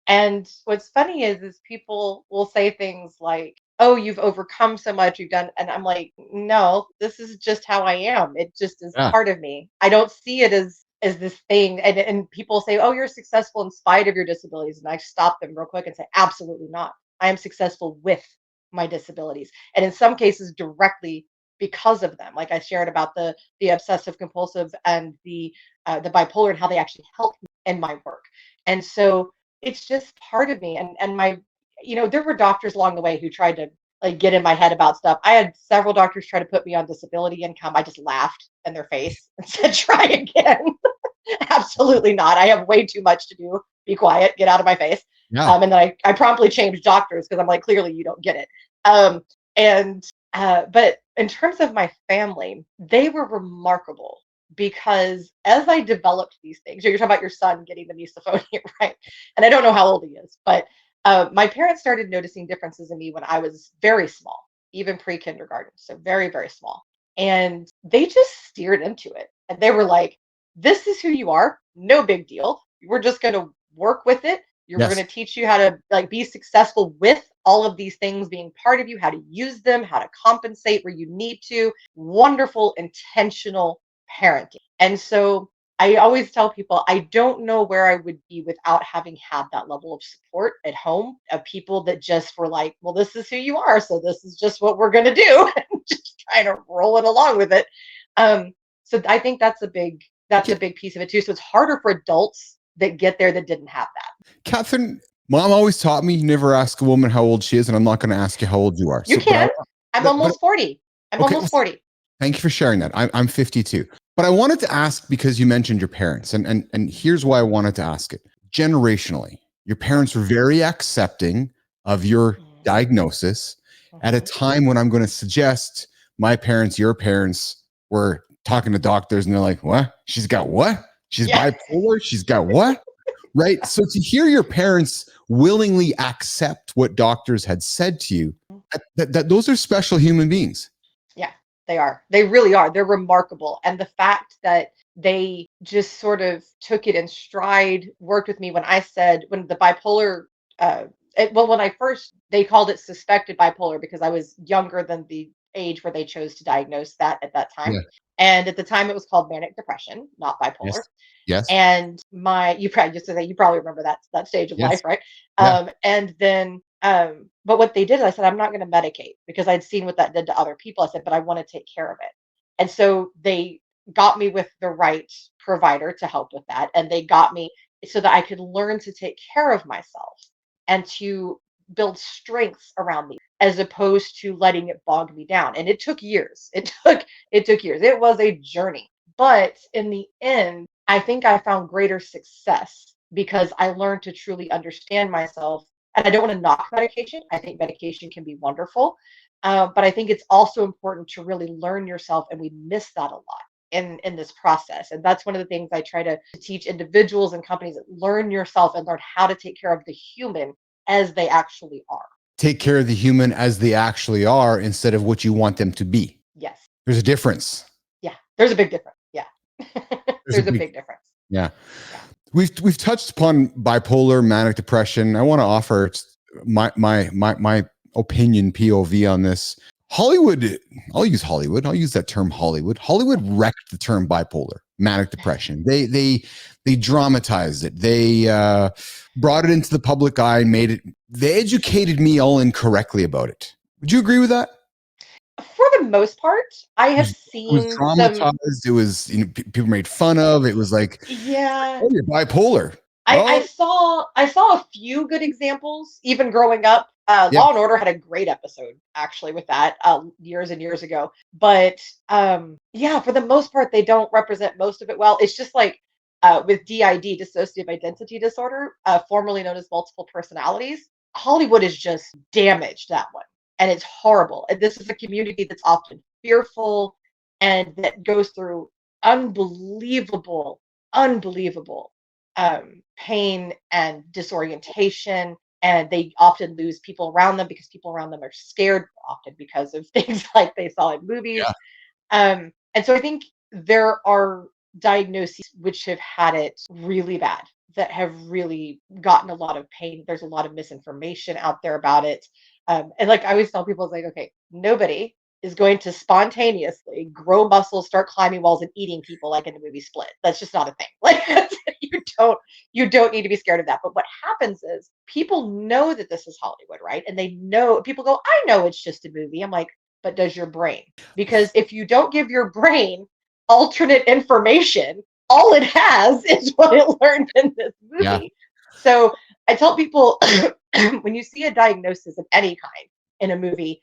And what's funny is people will say things like, "Oh, you've overcome so much, you've done," and I'm like, "No, this is just how I am. It just is Yeah. part of me. I don't see it as this thing." And people say, "Oh, you're successful in spite of your disabilities," and I stop them real quick and say, "Absolutely not. I am successful with my disabilities, and in some cases directly because of them." Like I shared about the obsessive compulsive and the bipolar and how they actually help me in my work. And so it's just part of me. And my, there were doctors along the way who tried to like get in my head about stuff. I had several doctors try to put me on disability income. I just laughed in their face and said, "Try again." Absolutely not. I have way too much to do. Be quiet. Get out of my face. Yeah. And then I promptly changed doctors because I'm like, clearly you don't get it. But in terms of my family, they were remarkable because as I developed these things, you're talking about your son getting the misophonia, right? And I don't know how old he is, but my parents started noticing differences in me when I was very small, even pre-kindergarten, so very, very small. And they just steered into it. And they were like, "This is who you are. No big deal. We're just going to work with it. We're Yes. going to teach you how to like be successful with all of these things being part of you, how to use them, how to compensate where you need to." Wonderful, intentional parenting. And so I always tell people I don't know where I would be without having had that level of support at home of people that just were like, "Well, this is who you are, so this is just what we're going to do," and just trying to roll it along with it. So I think that's a big piece of it too. So it's harder for adults that get there that didn't have that. Catherine, mom always taught me never ask a woman how old she is, and I'm not going to ask you how old you are. You But can. I'm but- almost 40. I'm Okay, almost 40. Thank you for sharing that. I'm 52. But I wanted to ask because you mentioned your parents, and here's why I wanted to ask it. Generationally, your parents were very accepting of your diagnosis at a time when I'm going to suggest my parents, your parents, were talking to doctors and they're like, "What? She's got what? She's bipolar? She's got what?" Right? So to hear your parents willingly accept what doctors had said to you, that those are special human beings. Yeah, they are. They really are. They're remarkable. And the fact that they just sort of took it in stride, worked with me when I said, when the bipolar, when I first, they called it suspected bipolar because I was younger than the age where they chose to diagnose that at that time. Yeah. And at the time it was called manic depression, not bipolar. Yes. And you probably remember that stage of Yes. life, right? Yeah. And then but what they did is I said, "I'm not going to medicate," because I'd seen what that did to other people. I said, "But I want to take care of it." And so they got me with the right provider to help with that. And they got me so that I could learn to take care of myself and to build strengths around me as opposed to letting it bog me down. And it took years. It took years. It was a journey. But in the end, I think I found greater success because I learned to truly understand myself. And I don't want to knock medication. I think medication can be wonderful. But I think it's also important to really learn yourself. And we miss that a lot in this process. And that's one of the things I try to teach individuals and companies that learn yourself and learn how to take care of the human as they actually are. Take care of the human as they actually are instead of what you want them to be. Yes. There's a difference. Yeah. There's a big difference. Yeah. There's a big difference. Yeah. We've touched upon bipolar, manic depression. I want to offer my opinion, POV on this. Hollywood, I'll use Hollywood. I'll use that term Hollywood. Hollywood wrecked the term bipolar, manic depression. They dramatized it. They brought it into the public eye and they educated me all incorrectly about it. Would you agree with that? For the most part, I It have was seen some. dramatized. It was, people made fun of. It was like, Yeah, oh, you're bipolar. I Oh, saw a few good examples even growing up. yeah, Law and Order had a great episode actually with that years and years ago. But yeah, for the most part, they don't represent most of it well. It's just like with DID, dissociative identity disorder, formerly known as multiple personalities. Hollywood has just damaged that one, and it's horrible. And this is a community that's often fearful and that goes through unbelievable, unbelievable pain and disorientation, and they often lose people around them because people around them are scared, often because of things like they saw in movies. yeah, And so I think there are diagnoses which have had it really bad, that have really gotten a lot of pain. There's a lot of misinformation out there about it. And like I always tell people, it's like, okay, nobody is going to spontaneously grow muscles, start climbing walls, and eating people like in the movie Split. That's just not a thing. Like don't you don't need to be scared of that. But what happens is people know that this is Hollywood, right? And they know, people go, I know it's just a movie. I'm like, but does your brain? Because if you don't give your brain alternate information, all it has is what it learned in this yeah. movie. So I tell people when you see a diagnosis of any kind in a movie,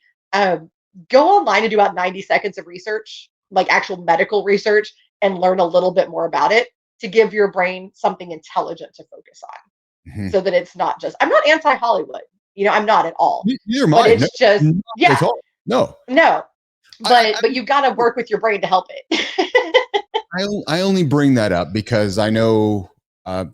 go online and do about 90 seconds of research, like actual medical research, and learn a little bit more about it to give your brain something intelligent to focus on, Mhm. so that it's not just, I'm not anti-Hollywood, I'm not at all, Neither am but I. No, it's just, not at yeah, all. No, no, I, but you got to work with your brain to help it. I only bring that up because I know,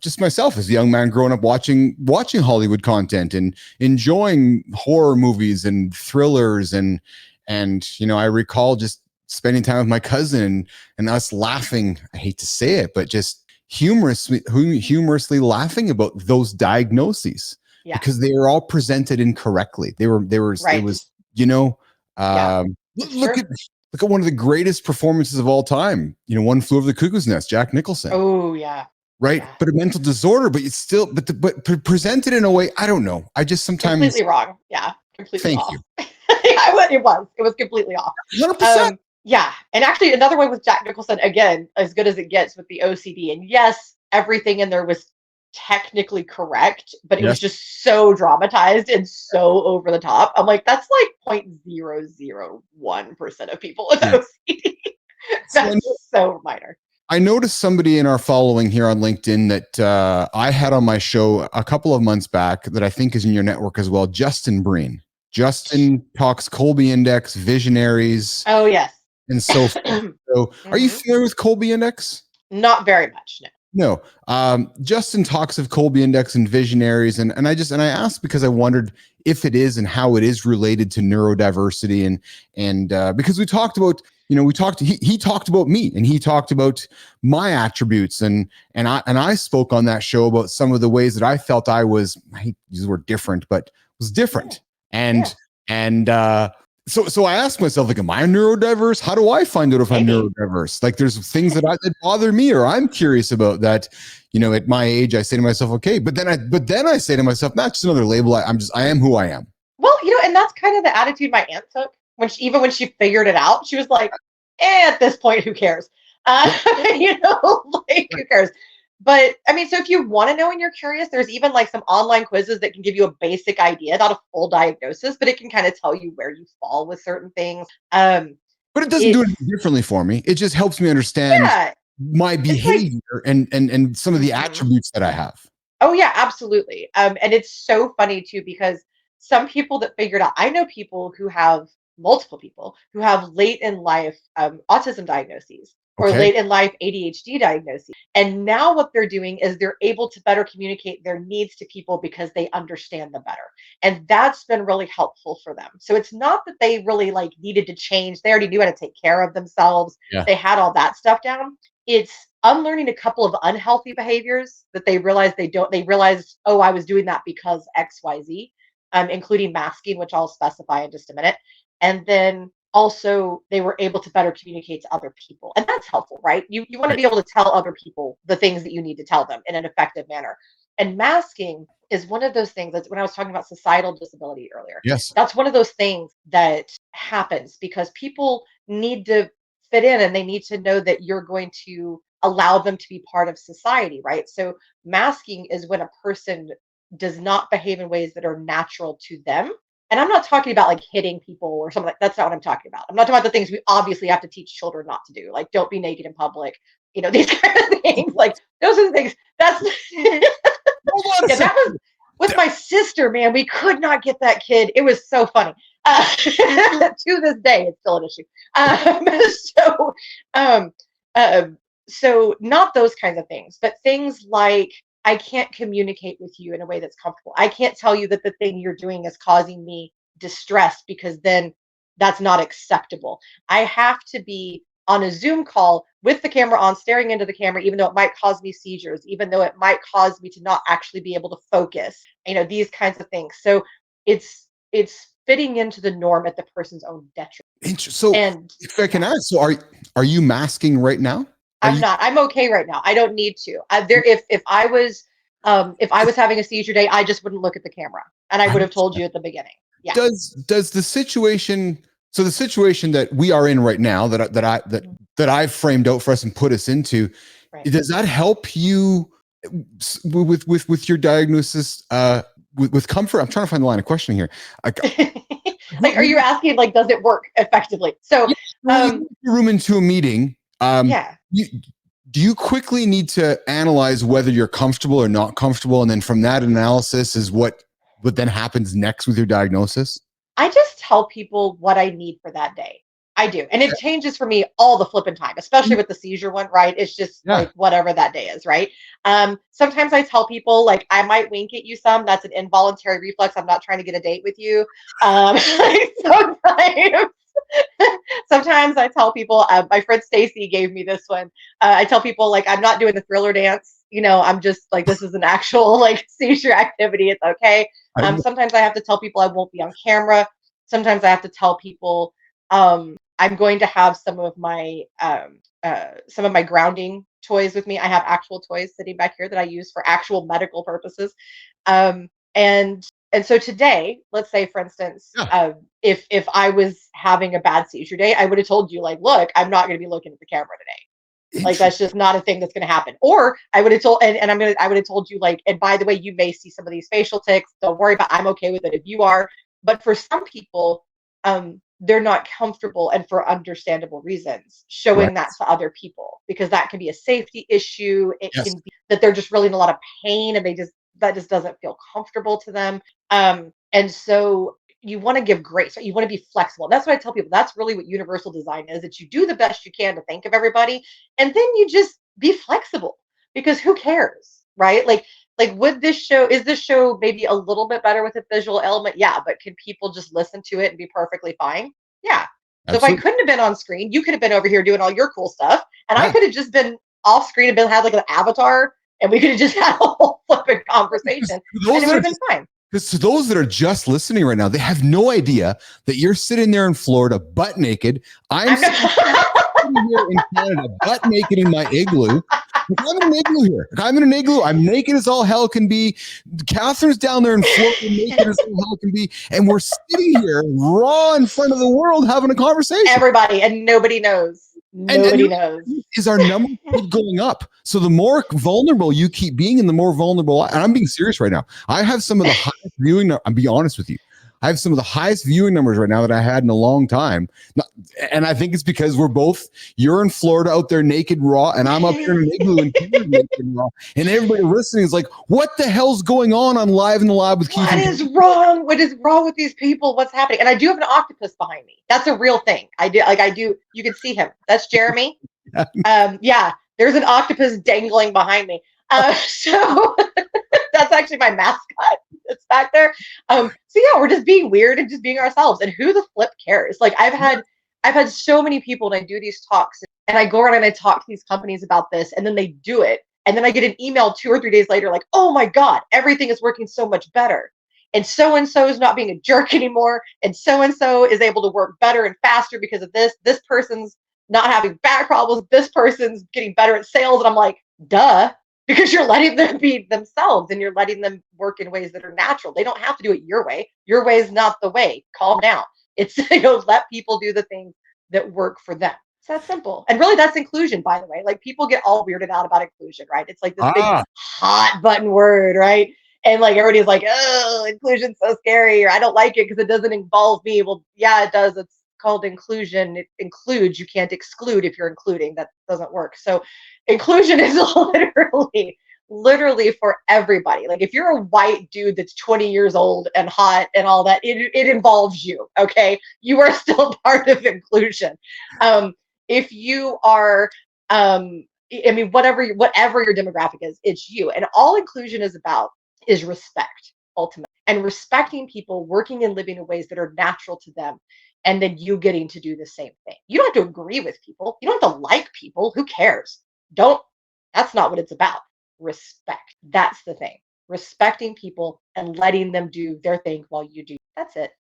just myself as a young man growing up watching Hollywood content and enjoying horror movies and thrillers and I recall just spending time with my cousin and us laughing. I hate to say it, but just humorously laughing about those diagnoses Yeah, because they were all presented incorrectly. It right. was Yeah, it's look true. at one of the greatest performances of all time. One Flew Over the Cuckoo's Nest, Jack Nicholson, Oh yeah, right? yeah. But a mental disorder, but it's still, presented in a way. I don't know. I just sometimes Completely wrong. Yeah, completely thank off. you. Yeah, it was completely off. 100%. Yeah, and actually another one with Jack Nicholson, again, as good as it gets with the OCD. And yes, everything in there was technically correct, but it was Yes. just so dramatized and so over the top. I'm like, that's like 0.001% of people with Yeah. OCD. So That's so minor. I noticed somebody in our following here on LinkedIn that I had on my show a couple of months back that I think is in your network as well, Justin Breen. Justin talks Colby Index, visionaries, Oh yes. and so forth. So, are you Hmm. familiar with Colby Index? Not very much, no. No. Justin talks of Colby Index and visionaries, and I asked because I wondered if it is and how it is related to neurodiversity, and because we talked about, he talked about me and he talked about my attributes, and I spoke on that show about some of the ways that I felt I hate to use the word different, but was different. Yeah, And so I asked myself, like, am I neurodiverse? How do I find out if I'm maybe. neurodiverse? Like, there's things that bother me or I'm curious about that, at my age, I say to myself, okay, but then I say to myself, not just another label. I am who I am. Well, and that's kind of the attitude my aunt took even when she figured it out. She was like, at this point, who cares? Yep. Like, who cares? But I mean, so if you want to know and you're curious, there's even like some online quizzes that can give you a basic idea, not a full diagnosis, but it can kind of tell you where you fall with certain things. But it doesn't do It's, it differently for me. It just helps me understand yeah, my it's like, behavior and some of the mhm. attributes that I have. Oh yeah, absolutely. And it's so funny too because some people that figured out, I know people who have multiple people who have late in life autism diagnoses or Okay. late in life ADHD diagnoses. And now what they're doing is they're able to better communicate their needs to people because they understand them better. And that's been really helpful for them. So it's not that they really like needed to change. They already knew how to take care of themselves. Yeah. They had all that stuff down. It's unlearning a couple of unhealthy behaviors that they realized, oh, I was doing that because XYZ, including masking, which I'll specify in just a minute. And then also they were able to better communicate to other people. And that's helpful, right? You want to Right. be able to tell other people the things that you need to tell them in an effective manner. And masking is one of those things that when I was talking about societal disability earlier, Yes. that's one of those things that happens because people need to fit in and they need to know that you're going to allow them to be part of society, right? So masking is when a person does not behave in ways that are natural to them. And I'm not talking about like hitting people or something like that's not what I'm talking about. I'm not talking about the things we obviously have to teach children not to do, like don't be naked in public, these kind of things. Like those are the things. That's Hold on a yeah, that was second. with my sister, man. We could not get that kid. It was so funny. To this day, it's still an issue. So, um, uh, so not those kinds of things, but things like I can't communicate with you in a way that's comfortable. I can't tell you that the thing you're doing is causing me distress because then that's not acceptable. I have to be on a Zoom call with the camera on, staring into the camera, even though it might cause me seizures, even though it might cause me to not actually be able to focus, these kinds of things. So it's fitting into the norm at the person's own detriment. So And if I can ask, so are you masking right now? I'm not. I'm okay right now. I don't need to. If I was having a seizure day, I just wouldn't look at the camera, and I would have told you at the beginning. Yeah. Does the situation, so the situation that we are in right now, that I've framed out for us and put us into, Right. does that help you with your diagnosis? With comfort? I'm trying to find the line of questioning here. Like, are you asking like, does it work effectively? So, you room into a meeting. yeah. Do you quickly need to analyze whether you're comfortable or not comfortable, and then from that analysis is what then happens next with your diagnosis? I just tell people what I need for that day. I do. And it changes for me all the flipping time, especially with the seizure one, right? It's just like whatever that day is, right? Sometimes I tell people like I might wink at you some. That's an involuntary reflex. I'm not trying to get a date with you. Sometimes I tell people, my friend Stacy gave me this one. I tell people like I'm not doing the thriller dance. I'm just like this is an actual like seizure activity. It's okay. Sometimes I have to tell people I won't be on camera. Sometimes I have to tell people I'm going to have some of my grounding toys with me. I have actual toys sitting back here that I use for actual medical purposes. And so today, let's say, for instance, if I was having a bad seizure day, I would have told you, like, look, I'm not going to be looking at the camera today. Like, that's just not a thing that's going to happen. Or I would have told, I would have told you, like, and by the way, you may see some of these facial tics. Don't worry about, I'm okay with it if you are. But for some people, they're not comfortable, and for understandable reasons, showing that to other people, because that can be a safety issue. It can be that they're just really in a lot of pain and that just doesn't feel comfortable to them. And so you want to give grace, right? You want to be flexible. That's what I tell people. That's really what universal design is, that you do the best you can to think of everybody, and then you just be flexible, because who cares, right? Like is this show maybe a little bit better with a visual element? Yeah, but can people just listen to it and be perfectly fine? Yeah. So if I couldn't have been on screen, you could have been over here doing all your cool stuff, and I could have just been off screen and had like an avatar, and we could have just had a whole flipping conversation, and it would have been fine. Because to those that are just listening right now, they have no idea that you're sitting there in Florida, butt naked. I'm sitting here in Canada, butt naked in my igloo. I'm in an igloo here. I'm in an igloo. I'm naked as all hell can be. Catherine's down there in Florida, naked as all hell can be. And we're sitting here raw in front of the world having a conversation. Everybody, and nobody knows. Nobody knows. Is our number keep going up? So the more vulnerable you keep being, and the more vulnerable, and I'm being serious right now. I have some of the highest viewing. I'm being honest with you. I have some of the highest viewing numbers right now that I had in a long time. And I think it's because you're in Florida out there naked raw, and I'm up here in an igloo and naked raw. And everybody listening is like, what the hell's going on Live in the Lab with Keith? What is wrong? What is wrong with these people? What's happening? And I do have an octopus behind me. That's a real thing. I do. You can see him. That's Jeremy. Yeah, there's an octopus dangling behind me. So that's actually my mascot. It's back there. So yeah, we're just being weird and just being ourselves. And who the flip cares? Like I've had so many people, and I do these talks, and I go around and I talk to these companies about this, and then they do it. And then I get an email 2 or 3 days later, like, oh my God, everything is working so much better. And so is not being a jerk anymore. And so is able to work better and faster because of this. This person's not having back problems. This person's getting better at sales. And I'm like, duh. because you're letting them be themselves and you're letting them work in ways that are natural. They don't have to do it your way. Your way is not the way. Calm down. It's, let people do the things that work for them. It's that simple. And really, that's inclusion, by the way. Like, people get all weirded out about inclusion, right? It's like this big hot button word, right? And like everybody's like, oh, inclusion's so scary, or I don't like it because it doesn't involve me. Well, yeah, it does. It's called inclusion. It includes. You can't exclude if you're including. That doesn't work. So inclusion is literally for everybody. Like, if you're a white dude that's 20 years old and hot and all that, it involves you. Okay, you are still part of inclusion. If you are, whatever your demographic is, it's you. And all inclusion is about is respect, ultimately, and respecting people working and living in ways that are natural to them, and then you getting to do the same thing. You don't have to agree with people. You don't have to like people. Who cares? That's not what it's about. Respect. That's the thing. Respecting people and letting them do their thing while you do. That's it.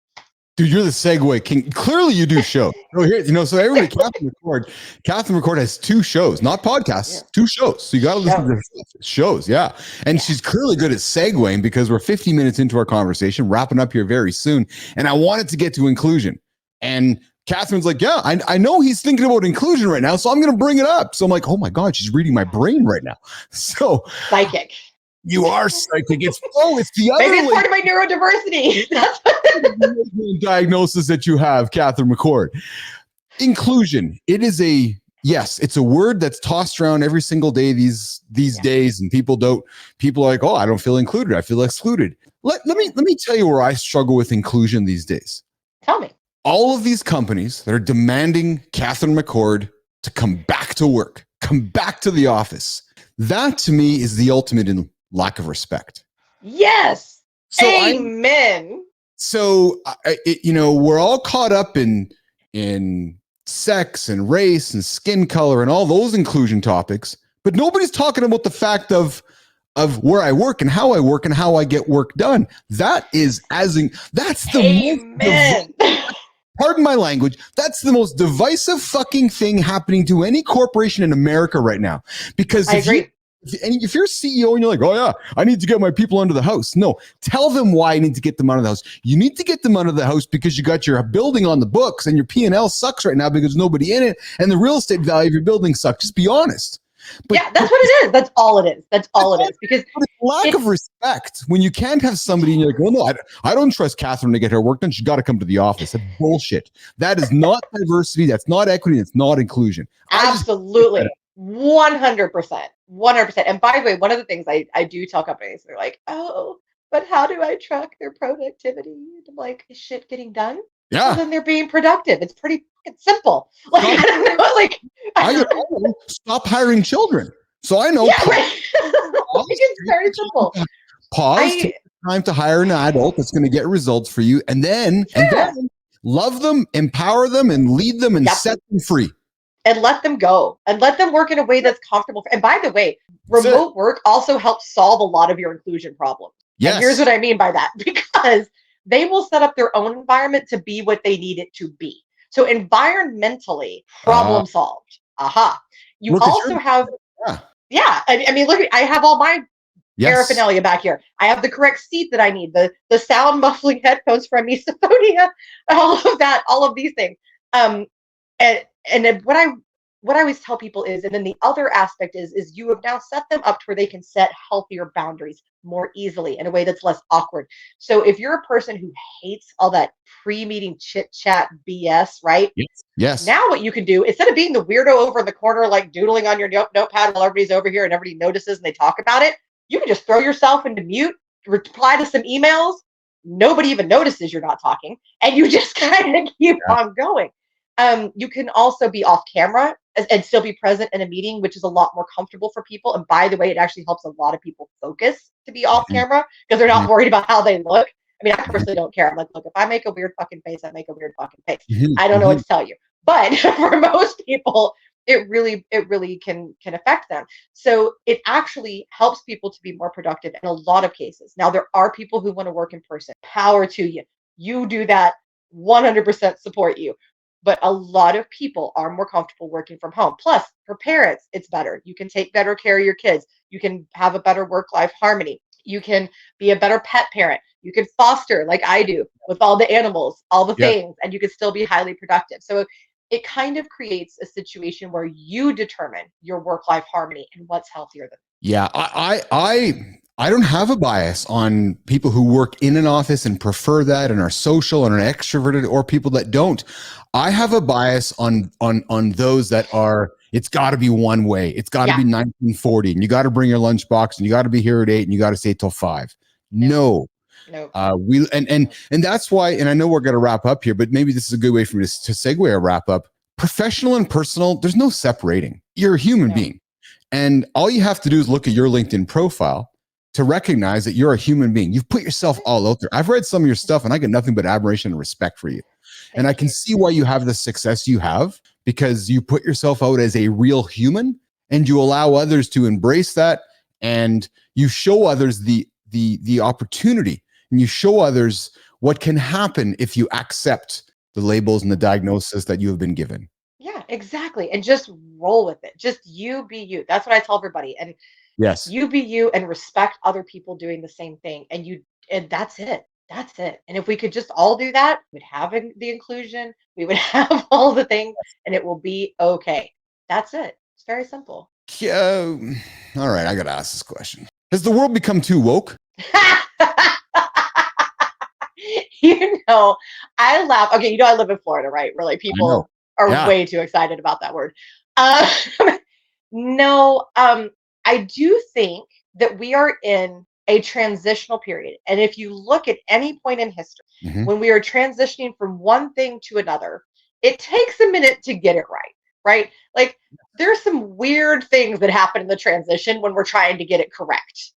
Dude, you're the segue king. Clearly, you do shows. So everybody, Catherine McCord has 2 shows, not podcasts, 2 shows. So you got to listen to shows, yeah. And she's clearly good at segueing, because we're 50 minutes into our conversation, wrapping up here very soon. And I wanted to get to inclusion. And Catherine's like, yeah, I know he's thinking about inclusion right now, so I'm going to bring it up. So I'm like, oh my God, she's reading my brain right now. So psychic. You are psychic. It's the other. Maybe it's part of my neurodiversity. That's what diagnosis that you have, Catherine McCord. Inclusion. It is it's a word that's tossed around every single day these days, and people are like, oh, I don't feel included. I feel excluded. Let me tell you where I struggle with inclusion these days. Tell me. All of these companies that are demanding Catherine McCord to come back to work, come back to the office. That to me is the ultimate in lack of respect. Yes. So amen. We're all caught up in sex and race and skin color and all those inclusion topics, but nobody's talking about the fact of where I work and how I get work done. That's the most, pardon my language, that's the most divisive fucking thing happening to any corporation in America right now. Because I agree. If you're a CEO and you're like, oh yeah, I need to get my people under the house. No, tell them why I need to get them out of the house. You need to get them out of the house because you got your building on the books and your P&L sucks right now because there's nobody in it, and the real estate value of your building sucks. Just be honest. But that's what it is. That's all it is. That's all it is. Because lack of respect when you can't have somebody and you're like, well, no, I don't trust Catherine to get her work done. She's got to come to the office. That's bullshit. That is not diversity. That's not equity. That's not inclusion. Absolutely. 100%. 100%. And by the way, one of the things I do tell companies, they're like, oh, but how do I track their productivity? And I'm like, is shit getting done? Yeah. Well, then they're being productive. It's simple. Like, I don't know. Like, I stop hiring children. So I know. Yeah, right. It's very simple. Pause. Take time to hire an adult that's going to get results for you, and then love them, empower them, and lead them, and set them free. And let them go and let them work in a way that's comfortable. And by the way, remote work also helps solve a lot of your inclusion problems. Yes. And here's what I mean by that, because they will set up their own environment to be what they need it to be. So environmentally, problem solved. Aha. You also have, I mean, look, I have all my paraphernalia back here. I have the correct seat that I need, the sound muffling headphones from Misophonia, all of that, all of these things. And then what I always tell people is, and then the other aspect is you have now set them up to where they can set healthier boundaries more easily in a way that's less awkward. So if you're a person who hates all that pre-meeting chit chat BS, right? Yes. Now what you can do, instead of being the weirdo over in the corner, like doodling on your notepad while everybody's over here and everybody notices and they talk about it, you can just throw yourself into mute, reply to some emails. Nobody even notices you're not talking, and you just kind of keep on going. You can also be off camera and still be present in a meeting, which is a lot more comfortable for people. And by the way, it actually helps a lot of people focus to be off camera because they're not worried about how they look. I mean, I personally don't care. I'm like, look, if I make a weird fucking face, I make a weird fucking face. I don't know what to tell you. But for most people, it really can affect them. So it actually helps people to be more productive in a lot of cases. Now, there are people who want to work in person. Power to you. You do that. 100% support you. but a lot of people are more comfortable working from home. Plus, for parents, it's better. You can take better care of your kids. You can have a better work-life harmony. You can be a better pet parent. You can foster like I do with all the animals, all the Yeah. things, and you can still be highly productive. So it kind of creates a situation where you determine your work-life harmony and what's healthier than. Yeah, I don't have a bias on people who work in an office and prefer that and are social and are extroverted, or people that don't. I have a bias on those that are. It's got to be one way. It's got to be 1940, and you got to bring your lunchbox, and you got to be here at 8, and you got to stay till 5. No. We and that's why. And I know we're going to wrap up here, but maybe this is a good way for me to segue or wrap up. Professional and personal, there's no separating. You're a human being. And all you have to do is look at your LinkedIn profile to recognize that you're a human being. You've put yourself all out there. I've read some of your stuff and I get nothing but admiration and respect for you. And I can see why you have the success you have, because you put yourself out as a real human and you allow others to embrace that, and you show others the opportunity, and you show others what can happen if you accept the labels and the diagnosis that you have been given. Yeah, exactly. And just roll with it. Just you be you. That's what I tell everybody. And yes, you be you and respect other people doing the same thing. And that's it. That's it. And if we could just all do that, we'd have the inclusion, we would have all the things, and it will be okay. That's it. It's very simple. All right, I got to ask this question. Has the world become too woke? I laugh. Okay, I live in Florida, right? Where like people are way too excited about that word. No, I do think that we are in a transitional period. And if you look at any point in history, when we are transitioning from one thing to another, it takes a minute to get it right? Like there's some weird things that happen in the transition when we're trying to get it correct.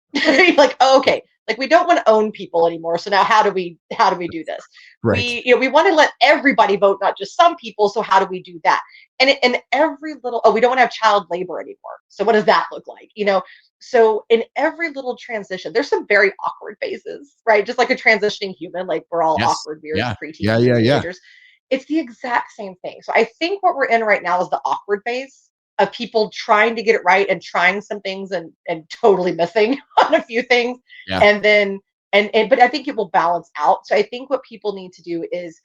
Like, oh, okay, like we don't want to own people anymore. So now how do we do this? Right. We want to let everybody vote, not just some people. So how do we do that? And in every little, we don't want to have child labor anymore. So what does that look like? So in every little transition, there's some very awkward phases, right? Just like a transitioning human, like we're all awkward, weird, preteen, teenagers. It's the exact same thing. So I think what we're in right now is the awkward phase of people trying to get it right and trying some things and totally missing on a few things. Yeah. And then, but I think it will balance out. So I think what people need to do is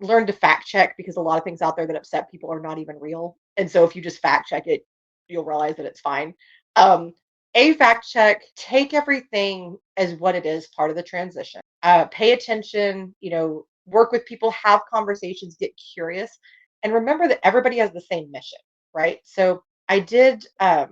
learn to fact check, because a lot of things out there that upset people are not even real. And so if you just fact check it, you'll realize that it's fine. Fact check, take everything as what it is, part of the transition. Pay attention, work with people, have conversations, get curious, and remember that everybody has the same mission, right? So I did a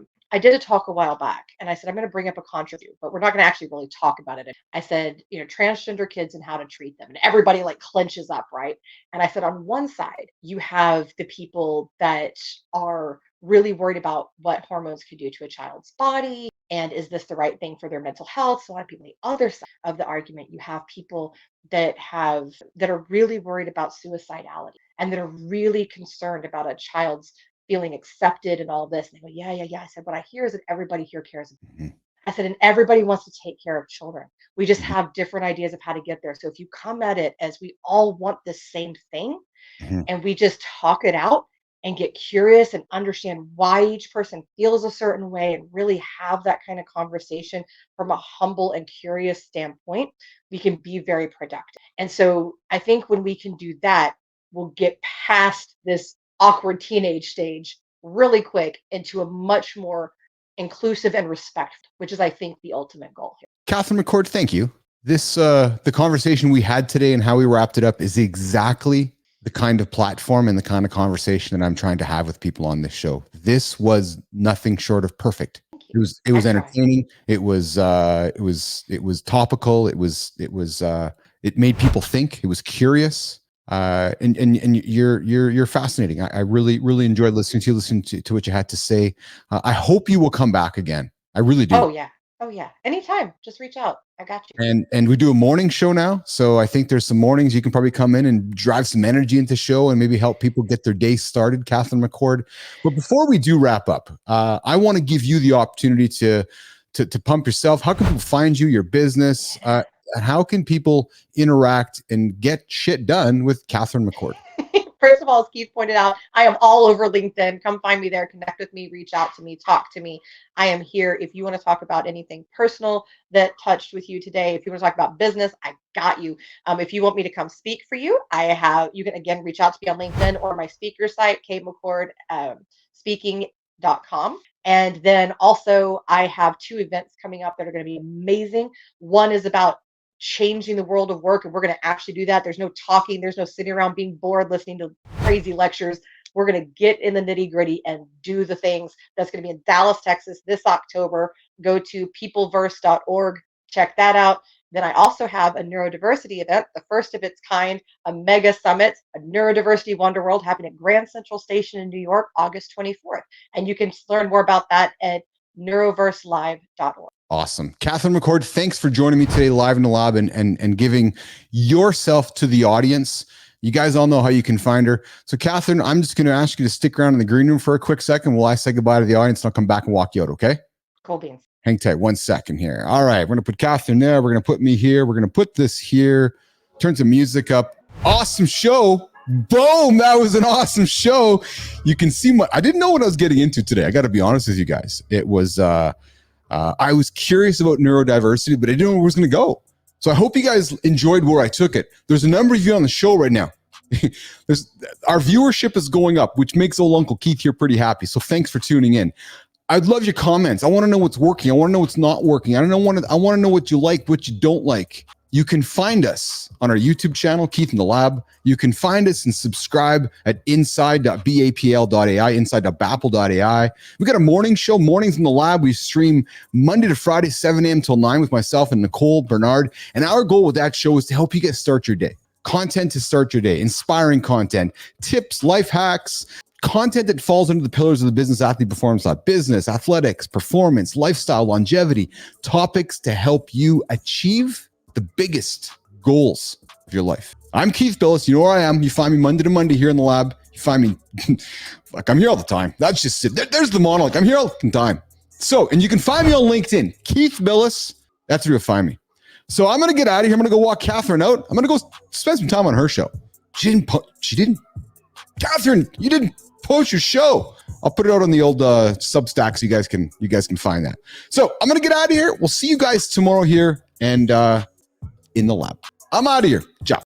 talk a while back, and I said, I'm going to bring up a controversy, but we're not going to actually really talk about it. I said, transgender kids and how to treat them. And everybody like clenches up, right? And I said, on one side, you have the people that are really worried about what hormones could do to a child's body. And is this the right thing for their mental health? So a lot of people on the other side of the argument, you have people that are really worried about suicidality and that are really concerned about a child's feeling accepted and all this. And they go, yeah. I said, what I hear is that everybody here cares about it. I said, and everybody wants to take care of children. We just have different ideas of how to get there. So if you come at it as we all want the same thing, and we just talk it out and get curious and understand why each person feels a certain way and really have that kind of conversation from a humble and curious standpoint, we can be very productive. And so I think when we can do that, we'll get past this awkward teenage stage really quick into a much more inclusive and respectful, which is, I think, the ultimate goal here. Catherine McCord, thank you. This, the conversation we had today and how we wrapped it up is exactly the kind of platform and the kind of conversation that I'm trying to have with people on this show. This was nothing short of perfect. It was entertaining. It was topical. It made people think. It was curious. And you're fascinating. I really enjoyed listening to what you had to say. I hope you will come back again. I really do. Oh yeah. Anytime. Just reach out. I got you. And we do a morning show now. So I think there's some mornings you can probably come in and drive some energy into the show and maybe help people get their day started, Catherine McCord. But before we do wrap up, I want to give you the opportunity to pump yourself. How can people find you, your business? How can people interact and get shit done with Catherine McCord? First of all, as Keith pointed out, I am all over LinkedIn. Come find me there, connect with me, reach out to me, talk to me. I am here. If you want to talk about anything personal that touched with you today, if you want to talk about business, I got you. If you want me to come speak for you, you can again reach out to me on LinkedIn or my speaker site, KMcCord, speaking.com. And then also I have 2 events coming up that are going to be amazing. One is about changing the world of work, and we're going to actually do that. There's no talking, there's no sitting around being bored listening to crazy lectures. We're going to get in the nitty gritty and do the things. That's going to be in Dallas, Texas this October. Go to peopleverse.org, check that out. Then I also have a neurodiversity event, the first of its kind, a mega summit, a neurodiversity wonder world happening at Grand Central Station in New York, August 24th. And you can learn more about that at neuroverselive.org. Awesome. Catherine McCord, thanks for joining me today live in the lab and giving yourself to the audience. You guys all know how you can find her. So Catherine, I'm just going to ask you to stick around in the green room for a quick second while I say goodbye to the audience, and I'll come back and walk you out, okay? Cool beans. Hang tight 1 second here. All right, we're going to put Catherine there. We're going to put me here. We're going to put this here. Turn some music up. Awesome show. Boom. That was an awesome show. You can see I didn't know what I was getting into today. I got to be honest with you guys. It was, I was curious about neurodiversity, but I didn't know where it was going to go. So I hope you guys enjoyed where I took it. There's a number of you on the show right now. Our viewership is going up, which makes old Uncle Keith here pretty happy. So thanks for tuning in. I'd love your comments. I want to know what's working. I want to know what's not working. I want to know what you like, what you don't like. You can find us on our YouTube channel, Keith in the Lab. You can find us and subscribe at inside.bapl.ai, inside.bapl.ai. We got a morning show, Mornings in the Lab. We stream Monday to Friday, 7 a.m. till 9 with myself and Nicole Bernard. And our goal with that show is to help you guys start your day. Content to start your day, inspiring content, tips, life hacks, content that falls under the pillars of the business athlete performance lab: business, athletics, performance, lifestyle, longevity, topics to help you achieve the biggest goals of your life. I'm Keith Bilous. You know where I am. You find me Monday to Monday here in the lab. You find me, like, I'm here all the time. That's just it. There's the monologue. I'm here all the time. So, and you can find me on LinkedIn, Keith Bilous. That's where you'll find me. So I'm going to get out of here. I'm going to go walk Catherine out. I'm going to go spend some time on her show. She didn't. Catherine, you didn't post your show. I'll put it out on the old Substack so you guys can find that. So I'm going to get out of here. We'll see you guys tomorrow here and in the lab. I'm out of here. Ciao.